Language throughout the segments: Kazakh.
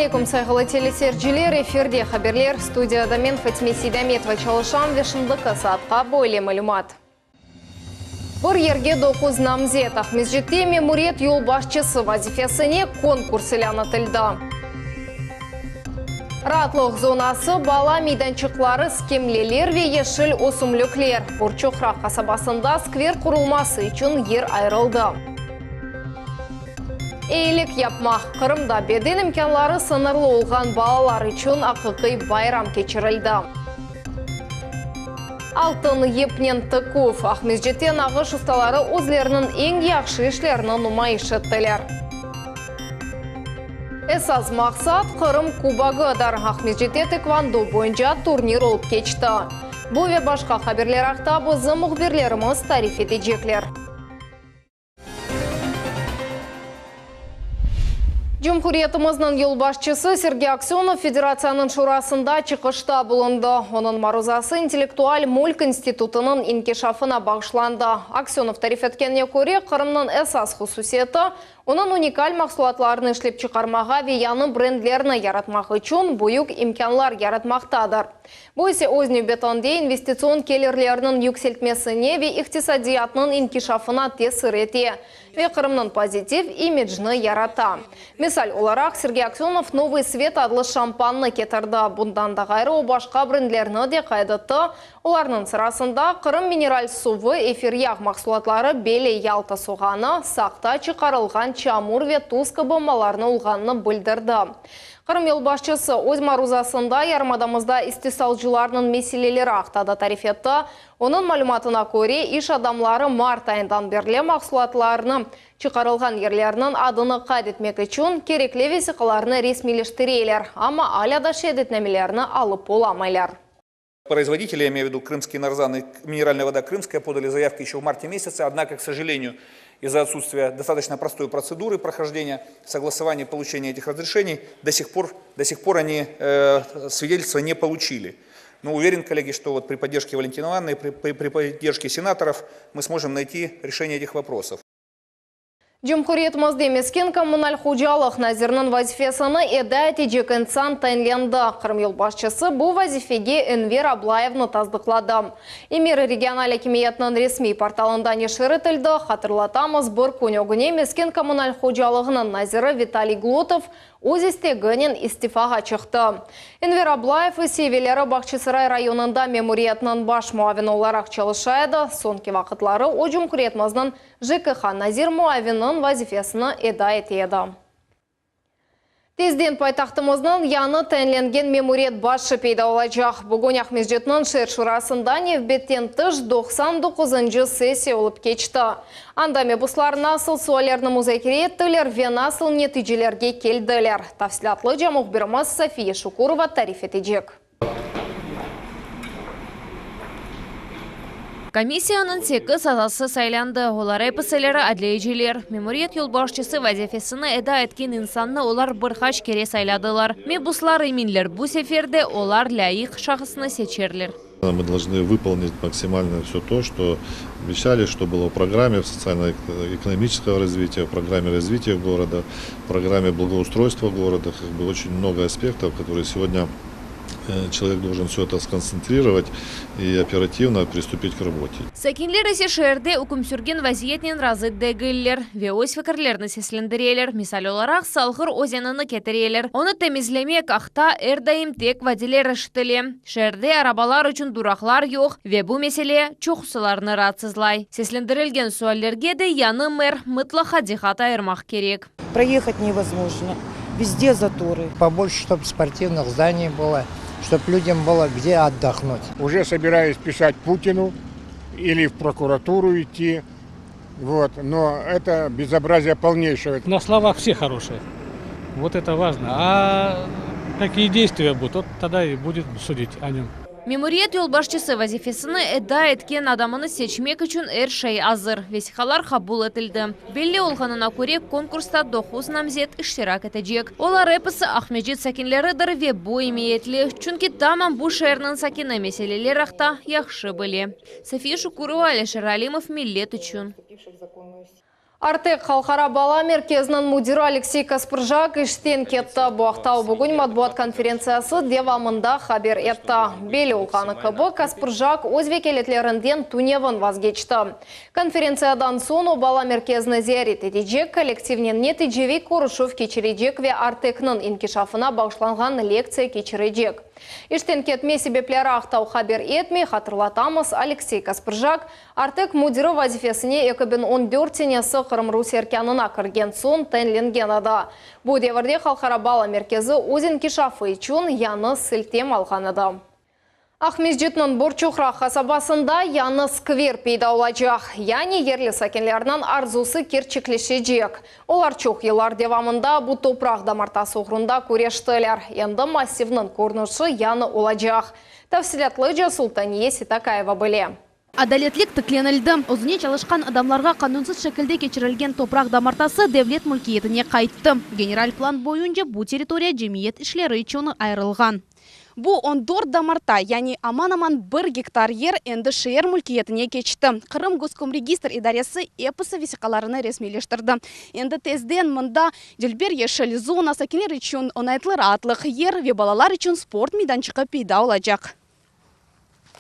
алейкум, сайғылы телесерджилер, эфирде хаберлер, студияда мен Фатиме Сейдаметова чалышам вешіндікі саатқа бойле мәлімат. Бір ерге 9 намзет Ахмезжетте мемуриет юл башчысы вазифесіне конкурс иланытылды. Ратлық зонасы бала мейданчықлары скемлелер ве ешіл осымлюклер. Бурчухрақ қасабасында сквер құрылмасы үшін ер айрылды. Эйлік япмақ Қырымда беден имканлары сынырлы олған балалар үшін ақықы байрам кечірілді. Алтын епнен тыкув Ахмезжеттен ағыш ұсталары өзлерінің ең яқшы ішлерінің нумайыш еттілер. Эсаз мақсат Қырым кубагыдар. Ахмезжетте тэквондо бойынша турнир олып кечті. Бұл ве башқа хаберлер ақта бұзы мұхберлеріміз тариф етежеклер. Cumhuriyetimizin yolbaşçısı Sergey Aksyonov Federasyonun şurasında çıkışta bulundu. Onun maruzası intellektual mulk institutunun inkişafına bağışlandı. Aksyonov tarif etkeniye göre Kırım'ın esas hususiyeti onun unikal mahsulatlarını işlep çıkarmağa ve yanı brendlerini yaratmak için büyük imkanlar yaratmaktadır. Bu ise öz nöbetinde investisiyon gelirlerinin yükseltmesine ve iktisadiyatının inkişafına tesir eti ve Kırım'ın pozitif imajını yarata. Misal olarak Sergey Aksyonov Новый Свет adlı şampanını getirdi. Bundan da gayrı o başka brendlerini de kaydetti. Onların sırasında Kırım mineral suvu, efir yağ mahsulatları, bele yalta soğanı, sakta çıkarılgan çamur ve tuz kabımalarını olğanını bildirdi. Kırım yolbaşçısı öz maruzasında yarmadamızda istisalcılarının meseleleri aqtada tarif etti. Onun malumatına göre iş adamları Mart ayından beri mahsulatlarını çıkarılgan yerlerinin adını kaydetmek için gerekli vesikalarını resmileştiriyorlar ama hala da şehadetnamelerini alıp olamaylar. Производители, я имею в виду крымские нарзаны, минеральная вода крымская, подали заявки еще в марте месяце, однако, к сожалению, из-за отсутствия достаточно простой процедуры прохождения, согласования получения этих разрешений, до сих пор они свидетельства не получили. Но уверен, коллеги, что вот при поддержке Валентины Ивановны, при поддержке сенаторов мы сможем найти решение этих вопросов. Cumhuriyetimizde mesken kommunal xo'jalik nazirining vazifasini eda etecek inson tayinlandi. Qrim yolbaşçısı bu vazifege Enver Ablayevni tasdiqladi. Emir regional hokimiyatining resmiy portalida nashr etildi. Hatırlatamız, bir kun mesken kommunal xo'jaligining naziri Vitaliy Glotov o'z isteginin istifaga chiqdi. Enver Ablayev Sevileri Baxchisaray rayonunda memuriyatning baş muavini olarak çalışaydı. Sonki vaqitlari o Cumhuriyetimizning ЖКХ nazir muavinining vazifasini eda etedi. Tezden paytaxtımızın yanı tayinlengen memuriyet başı peyda olacak. Bugün Ahmezjet'nin şehir şurasında nevbetten tış 99. sessiya olup geçti. Anda mebuslar nasıl suallarını muzakere ettiler ve nasıl neticelerge keldiler. Tafsilatlı muhbirimiz Safiye Şukurova tarif edecek. Комиссияның тегі сазасы сайланды. Олар эпіселері әдлейджелер. Мемуриет yolbaşçısı vazifesini eda etken insanны олар bir haç kere sayladılar. Mebuslar eminler bu seferde олар layık şahısını seçerler. Мы должны выполнить максимально все то, что обещали, что было в программе социально-экономического развития, в программе развития города, в программе благоустройства города. Очень много аспектов, которые сегодня человек должен все это сконцентрировать и оперативно приступить к работе. Sakinler ise şehirde hüküm sürgen vaziyetinin razı değiller ve öz fikirlerini seslendirirler. Misal olarak Salgır ozenini getirirler. Onu temizlemek akta her daim tek vadiler işitili. Şehirde arabalar için duraklar yok ve bu mesele çok sularını rahatsızlay. Seslendirilgen suallerge de yanı mer mutlaka dikkat ayırmak gerek. Проехать невозможно. Везде заторы. Побольше, чтобы спортивных зданий было, чтобы людям было где отдохнуть. Уже собираюсь писать Путину или в прокуратуру идти, вот, но это безобразие полнейшее. На словах все хорошие, вот это важно, а какие действия будут, вот тогда и будет судить о нем. Memuriyet yolbaşçısı vazifesini eda etken adamını seçmek için her şey hazır. Vesikalar kabul edildi. Belli olğanına göre konkursta 9 namzet iştirak edecek. Olar hepsi Ahmezjet sakinleridir ve bu emniyetli. Çünkü tamam bu şehrin sakini meseleler haqda yaxşı bili. Safiye Şukurova, Alisher Alimov, Millet üçün. Артек халқара бала мерkezінің мудирі Алексей Каспаржак іштен кетті. Бұқтау бүгін матбуат конференциясы девамында хабер етті. Белі ұлғаны кібі Каспаржак өзбекелетлерінден туневін вазгечті. Конференциядан сону бала мерkezіні зиярет етежек, коллективнен нетежевей көрішів кечережек ве Артекнің инкишафына бағышланған лекция кечережек. Іштен кетме себеплері ақтау хабер етмей хатырлатамыз Алексей Каспаржак Артек мудирі вазифесіне 2014-тенесі Қырым Русеркянына кірген сон тәнленген ада. Бұл деверде халқара бала меркезі өзін кешафы үшін яны сілтем алған ады. Ахмезжетнің Борчухра қасабасында яны сквер пейда олачақ. Яны ерлі сәкенлерінің арзусы керчеклешежек. Олар чоқ елар девамында бұл топрақ дамартасы ұғырында көрештілер. Енді массивнің көрніші яны олачақ. Тәфсилетлі Султания Ситакаева біле. Адалетлік тікленілді. Ұзыне çalışқан адамларға қанунсыз шекілде кечірілген топрақ дамартасы девлет мүлкиетіне қайтты. Генераль план бойынша бұл территория жемиет ішлері үшіні айрылған. Бұл 14 дамарта, яғни аман-аман 1 гектар ер енді шер мүлкиетіне кечті. Қырым Госкомрегистр идаресі эпосы весиқаларыны ресмейлештірді. Енді тезден мұнда делбер ешіл зона сәкенер үшін онайтлы ратлық ер ве балалар үшін спорт мейданчықы пейда олacak.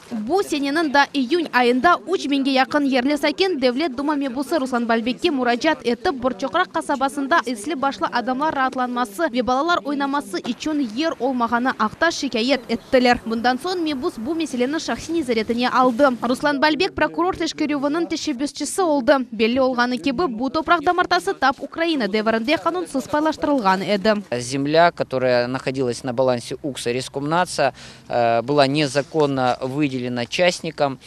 Бұл сененің да июнь айында 3000-ге яқын ерлі сәкен Девлет Дума мебусы Руслан Балбекке мұрачат етіп, Борчоқрақ қасабасында ислі башлы адамлар ратланмасы ве балалар ойнамасы үшін ер олмағаны ақта шикает еттілер. Бұндан сон мебус бұл меселені шақси незаретіне алды. Руслан Балбек прокурор тешкерювының тешебесшісі олды. Белі олғаны кебі бұл топрақ дамартасы тап Украина деверінде қанунсыз пайлаштырылған еді. Земля, которая находилась на балансе УКСа Рескомнадза, была незаконно выделена частникам.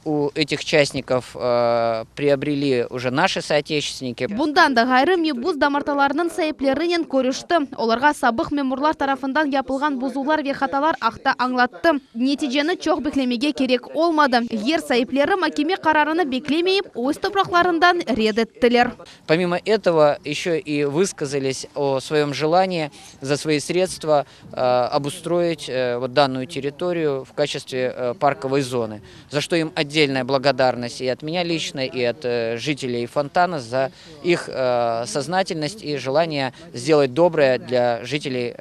У этих частников приобрели уже наши соотечественники. Bundan da gayrı mebuz дамарталарының сәйіплерінен көрішті. Оларға сабық мемурлар тарафындан япылған бузулар ве хаталар ақта аңлатты. Нетижені чоқ беклемеге керек олмады. Ер сәйіплері макеме қарарыны беклемейіп, өз топрақларындан редеттілер. Помимо этого, еще и высказались о своем желании за свои средства обустроить вот данную территорию в качестве парковой зоны. За что им отдельная благодарность и от меня лично, и от жителей Фонтана за их сознательность и желание сделать доброе для жителей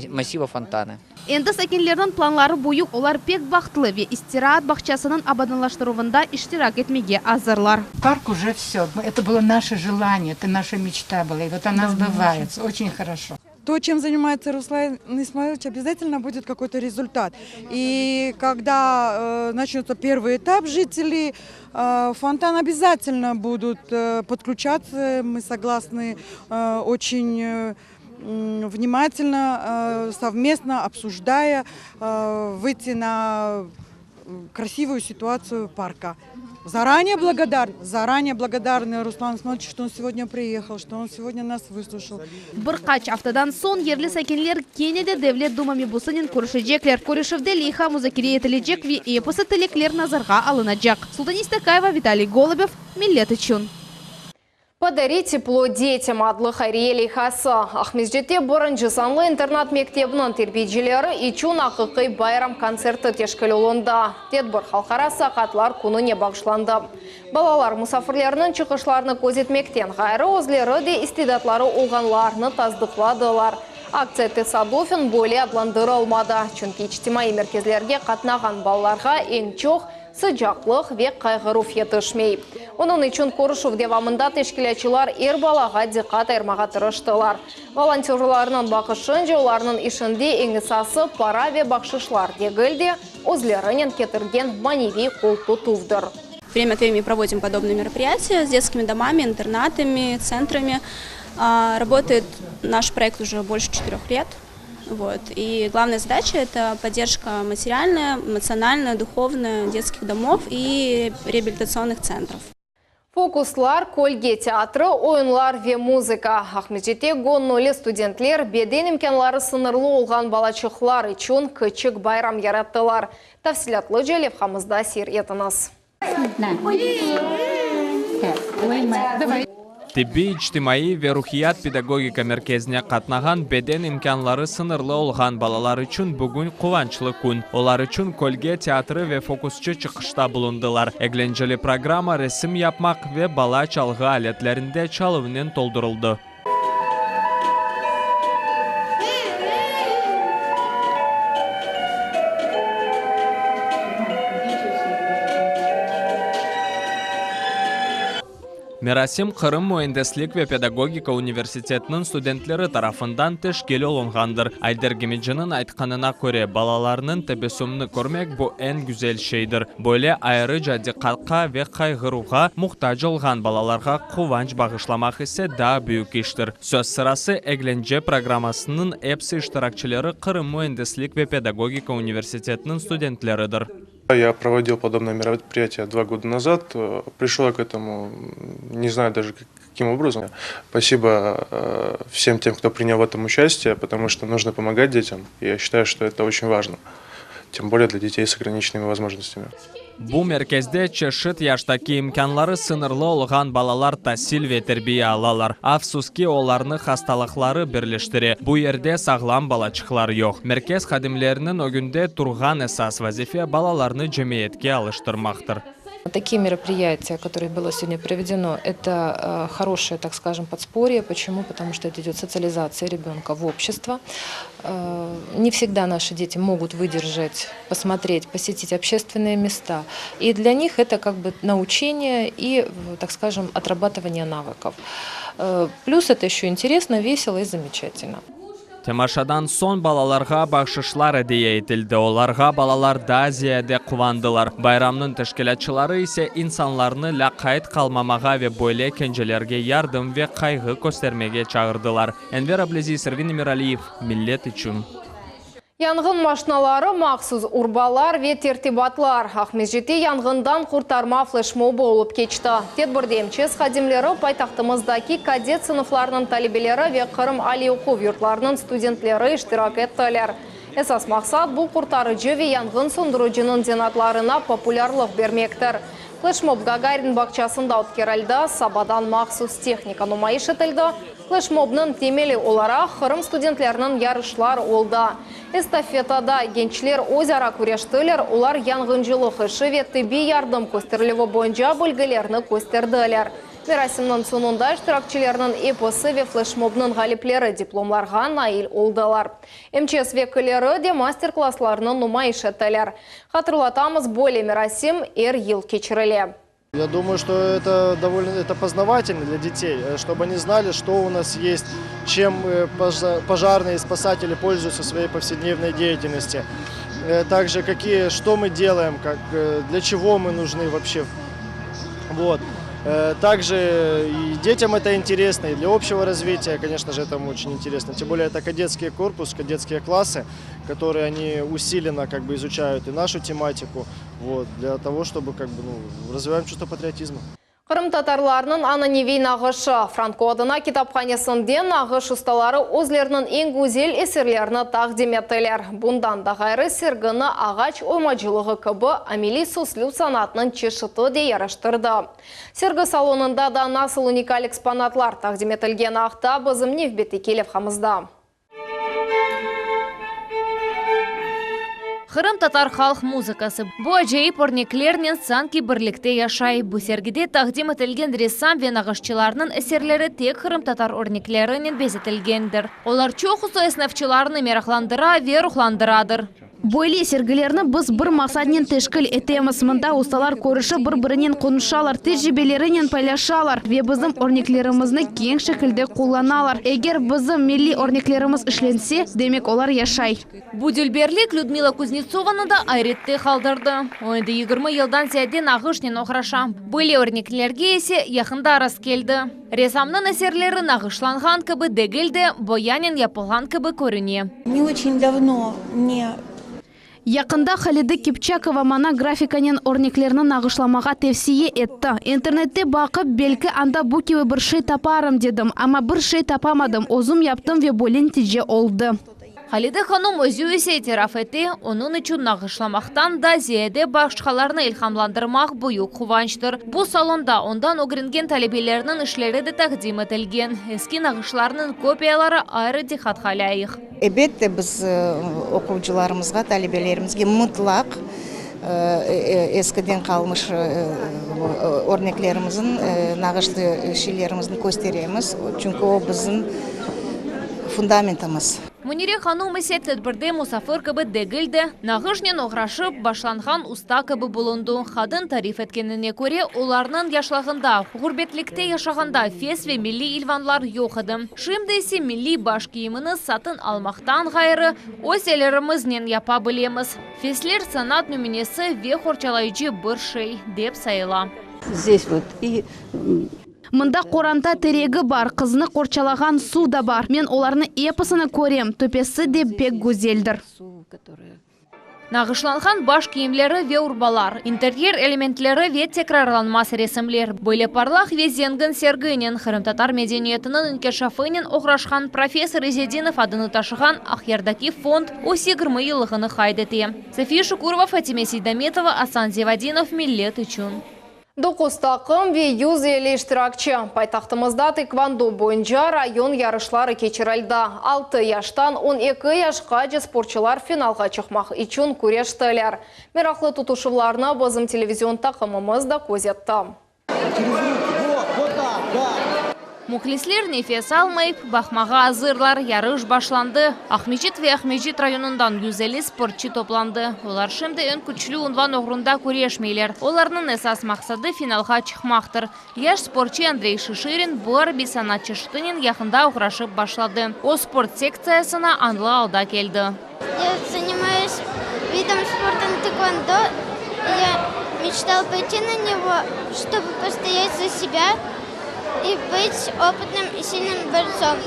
массива Фонтана. Енді сәкенлердің планлары бойық олар пек бақтылы ве истираат бақчасының абадалаштырувында иштирак етмеге азырлар. Парк уже все. Это было наше желание, это наша мечта была. И вот она сбывается. Очень хорошо. То, чем занимается Руслан Исмаилович, обязательно будет какой-то результат. И когда начнется первый этап, жители Фонтан обязательно будут подключаться. Мы согласны очень внимательно, совместно обсуждая, выйти на красивую ситуацию парка. Заранее благодарны Руслану Исмаиловичу, что он сегодня приехал, что он сегодня нас выслушал. Бірқач аптадан сон ерлі сәкенлер кенеде Девлет Дума мебусынен көрішежеклер. Көрішевде лиха музакире етілежек ве эпосы телеклер назарға алынажақ. Султания Ситакаева, Виталий Голубев, Миллет үшін. Подари тепло детям адлы хайриели хаса. Ахмезжете бұрынжы санлы интернат мектебінің тербейджелері ичун ақықы байрам концерті тешкіл олында. Тедбір халқара сақатлар күніне бағышланды. Балалар мұсафірлерінің чықышларыны көзетмектен ғайры өзлері де истидатлары олғанларыны таздықладылар. Акция Тесадофин более адландыры алмады. Чүнки ичтимаи мерkezлерге қатнаған балаларға ең чоқ сыжақлық ве қайғыруф етішмей. Оның үшін көрішув девамында тешкілячылар ер балаға диқат айырмаға тырыштылар. Волонтерларының бақышын жоларының ішінде еңісасы пара ве бақшышлар дегілде өзлерінен кетірген маневи қол тұтувдыр. Время от времени проводим подобные мероприятия с детскими домами, интернатами, центрами. Работает наш проект уже больше 4 лет. Вот. И главная задача – это поддержка материальная, эмоциональная, духовная детских домов и реабилитационных центров. Фокуслар, көлге театры, ойынлар ве музыка. Ахмеджете гоннули студентлер беден имкенлары сынырлы олған балачықлар үшін күчік байрам яраттылар. Тәфсилатлы желев хамызда сер етініз. Тибби ичтимаи ве рухият педагогика мерkezine катнаган беден имканлары сынырлы олган балалар үчүн бүгүн кубанчлы күн. Олар үчүн көлге театры ве фокусчу чыгышта булундылар. Eglenceli программа ресим yapmak ve bala çalgı aletlerinde çalıvının tolduruldu. Мерасим Кырым Mühendislik ve Pedagogika Üniversitetinin studentleri tarafından teşkil olungandır. Айдар Гемеджин'in айтқанына göre balalarının tebessümünü görmek bu en güzel şeydir. Böyle ayrıca dikkatқа ve kaygıruğa muhtaç olgan balalarga kıvanç bağışlamak ise daha büyük iştir. Söz sırası Eğlence programmasının hepsi iştirakçıları Kırım Mühendislik ve Pedagogika Üniversitetinin studentleridir. Я проводил подобное мероприятие 2 года назад. Пришел я к этому, не знаю даже каким образом. Спасибо всем тем, кто принял в этом участие, потому что нужно помогать детям. И я считаю, что это очень важно. Тем более для детей с ограниченными возможностями. Bu merkezde çeşit yaştaki imkanları sınırlı olgan balalar tahsil ve terbiye alalar. Afsuski onlarını hastalıkları birleştire. Bu yerde sağlam balacıklar yok. Merkez xadimlerinin o günde turgan esas vazife balalarını cemiyetke alıştırmaktır. Такие мероприятия, которые было сегодня проведено, это хорошее, так скажем, подспорье. Почему? Потому что это идет социализация ребенка в общество. Не всегда наши дети могут выдержать, посмотреть, посетить общественные места. И для них это как бы научение и, так скажем, отрабатывание навыков. Плюс это еще интересно, весело и замечательно. Temaşadan son balalarga bahşişlar hediye etildi. Olarga balalar daha ziyade kuvandılar. Bayramның teşkilatçıları ise insanlarını lakayt kalmamağa ve böyle kencelerge yardım ve kaygı göstermege çağırdılar. Enver Ablezi, Servin Emiraliyev, Millet için. Yangın maşinaları, maqsuz urbalar ve tertibatlar. Ahmezjete yangından kurtarma flешмобы olup geçti. Tedbirde MЧС xadimleri paytaxtımızdaki kadet sınıflarının talebeleri ve Kırım Ali Okuv yurtlarının studentleri iştirak ettiler. Esas maksat bu kurtarıcı ve yangın söndürücünün denatlarına popülerlik vermektir. Flешмоб Gagarin bakçasında ötkerildi, sabadan maqsuz texnika numayiş etildi. Flешмобның temeli olarak Kırım studentlerinin yarışlar oldu. Estafetada gençler özara күрештілер, ular yangıncılık işi ve tıbbi yardım gösterilivi boyunca bilgilerini gösterdiler. Merasimnin sonunda iştirakçılarının eposu ve flешмобның galipleri diplomlarga nail oldular. MЧС vekilleri de master-klasslarını numayiş ettiler. Hatırlatamız, böyle merasim yıl geçirildi. Я думаю, что это познавательно для детей, чтобы они знали, что у нас есть, чем пожарные и спасатели пользуются в своей повседневной деятельности. Также что мы делаем, для чего мы нужны вообще. Вот. Также и детям это интересно, и для общего развития, конечно же, это очень интересно. Тем более это кадетский корпус, кадетские классы, которые они усиленно изучают и нашу тематику, вот, для того, чтобы развиваем чувство патриотизма. Kırım tatarlarının ananevey nağışı Franko adına kitapxanasından nağış ustaları özlerinin en güzel eserlerini taqdim ettiler. Bundan da gayrı sergini ağaç oymacılığı gibi ameli süslü sanatının çeşidi de yarıştırdı. Sergi salonunda da nasıl unikal eksponatlar taqdim etilgen aqta bizim Nevbeti Kelevxamızda. Kırım Tatar halk muzikası. Bu acayip örneklerinin sanki birlikte yaşay. Bu sergide taqdim etilgen ressam ve nağışçılarının eserleri tek Kırım Tatar örneklerinin bezetilgendir. Olar çok usta esnafçılarını meraklandıra ve ruhlandıradır. Böyle sergilerini biz bir maqsadnen teşkil etemiz. Mında ustalar көріші bir-birinin konuşalar, tecrübelerini paylaşalar ve bizim örneklerimizni keng şekilde kullanalar. Eğer bizim milli örneklerimiz işlense, demek olar yaşay. Bu dülberlik Людмила Kuznetsova'nı da ayrıttı kaldırdı. Oyunda 20 yıldan ziyade nağışnen oxraşa. Böyle örneklerge ise yakında rast geldi. Ressamның eserleri nağışlanğan gibi değil de boyanen yapılğan gibi görünüyor. Не очень давно мне Yakında Халида Кипчакова mana grafikaның örneklerini nağışlamağa tavsiye etti. İnternette bakıp belki anda bu gibi bir şey taparım dedim ama bir şey tapamadım. Özüm yaptım ve böyle netice oldu. Халиде ханым өзі тераф еті, оның үшін нағышламақтан да зияде бақшқаларны илхамландырмақ бұйық құванчтыр. Бұл салонда ондан огренген талебелерінің ішлері де тақдим етілген. Ескі нағышларының копиялары айры дихат халайық. Әлбетте біз оқушыларымызға, талебелерімізге мұтлақ ескіден қалмыш өрнеклеріміздің, нағышты шилеріміздің көстереміз. Çünkü о біздің фундаментіміз. Мұнире ханым есет тәдбірде мұсафыр кібі дегілді, нағышнен оғрашып башланған уста кібі бұлынду. Қадын тариф еткеніне көре, оларының яшлағында, ғұрбетлікте яшағанда фес ве милли илванлар йоқыды. Шымдейсі милли баш киіміні сатын алмақтан ғайыры, өз елерімізнен япа білеміз. Феслер санат нөмінесі ве хорчалайчы бір шей деп сайыла. Здесь вот и... Мында қоранда терегі бар, қызыны қорчалаған су да бар. Мен оларны эпосыны көрем, төпесі де бек гүзелдір. Нағышланған баш киімлері ве урбалар, интерьер элементлері ве текрарланмас ресімлер. Бөлі парлах ве зенгін сергінен, Хырым-татар медениетінің инкешафынен оғрашқан профессор Изединов адыны ташыған Ахердаки фонд осигірмі елығыны хайдеті. София Шукурова, Фатиме Сейдаметова, Асан Зевадинов, Миллет үшін. Докус тақым ве юз елі іштіракчы. Пайтақтымызда тэквондо бойынша район ярышлары кечірілді. 6 яштан 12 яшқа же спортчылар финалға чықмақ üçün көрештілер. Мерақлы тұтушыларына бозым телевизион тақымымыз да көзетті. Мухлислер нефес алмайып, бақмаға азырлар ярыш башланды. Ахмечит ве Ахмечит районundan güzeli спортчы топланды. Олар шымды өн күчлі унван оғрында көрешмейлер. Оларның esas мақсады финалға чықмақтыр. Яш спортчы Андрей Шиширин бұлар бисанатчы штынен яқында оғрашып башлады. О спорт секциясына анлы алда келді. Я занимаюсь видом спорта тэквондо. Я мечтал пойти на него, чтобы постоять за себя и быть опытным и сильным борцом.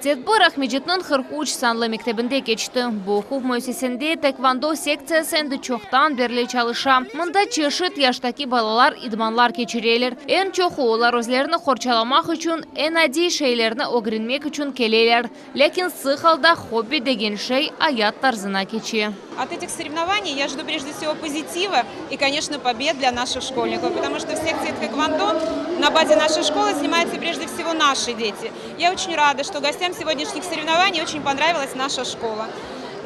Тетбір Ахмечитнің 43 санлы мектебінде кечті. Бұл оқу мөсесінде тэквондо секциясы әнді чоқтан берлі чалыша. Мұнда чешіт яштаки балалар идманлар кечірелер. Ән чоқу олар өзлеріні қорчаламақ үшін, ән әдей шейлеріні огренмек үшін келелер. Лекін сықалда хобби деген шей аят тарзына кече. От этих соревнований я жду прежде всего позитива и, конечно, побед для наших школьников, потому что в секции тэквондо на базе нашей школы занимаются прежде всего наши дети. Я очень рада, что гостям сегодняшних соревнований очень понравилась наша школа.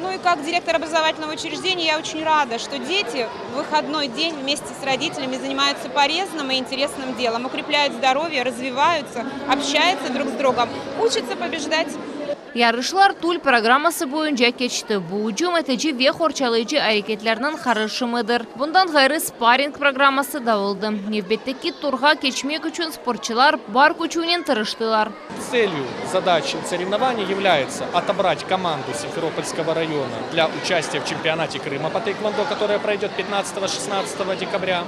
Ну и как директор образовательного учреждения я очень рада, что дети в выходной день вместе с родителями занимаются полезным и интересным делом, укрепляют здоровье, развиваются, общаются друг с другом, учатся побеждать. Ярышлар тул программасы бойынша кечті. Бұл үжім әтәжі ве хорчалайчы әрекетлерінің қарышымыдыр. Бұндан ғайры спарринг программасы да болды. Невбеттеки турға кечмек үшін спортчылар бар күчуінен тырыштылар. Целью задачи соревнований является отобрать команду Симферопольского района для участия в чемпионате Крыма по тэквондо, которое пройдет 15-16 декабря.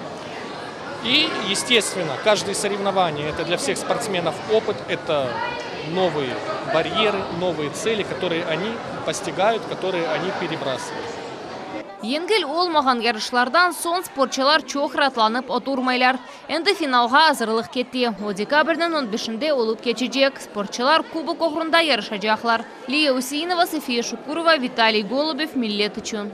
И, естественно, каждое соревнование – это для всех спортсменов опыт, это новые барьеры, новые цели, которые они постигают, которые они перебрасывают. Енгел олмаған ярышлардан сон спортчылар чоқ ратланып отурмайлар. Энді финалға азырлық кетті. О декабрьдің 15-де олып кечежек. Спортчылар кубок оғрында ярышажақлар. Лия Усейнова, София Шукурова, Виталий Голубев, Миллет үшін.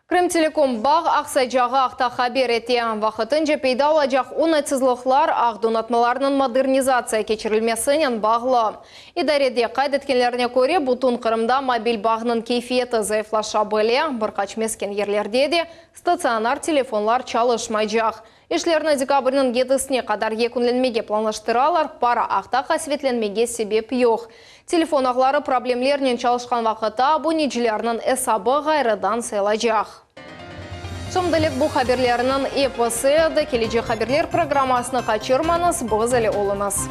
Крымтелеком баг ақсайжағы ақта хабер ете. Вақытын жепейді алажақ оңайсызлықлар ақ-донатмаларының модернизация кечірілмесінен бағлы. Идареде қайдеткенлеріне көре бұтын Қырымда мобиль бағының кейфиеті зайфлаша бөле, бірқач мескен ерлерде де стационар телефонлар чалышмайжақ. Ишлеріні декабрінің 7-сіне қадар екінленмеге планлаштыралар, пара ақта қасветленмеге себеп йоқ. Телефон ағлары проблемлерінен чалышқан вақыта абонежилерінің әсабы ғайрыдан сайлажақ. Шымдылық бұл хаберлерінің эпосы, кележе хаберлер программасыны қачырманыз, бұғыз әлі олыңыз.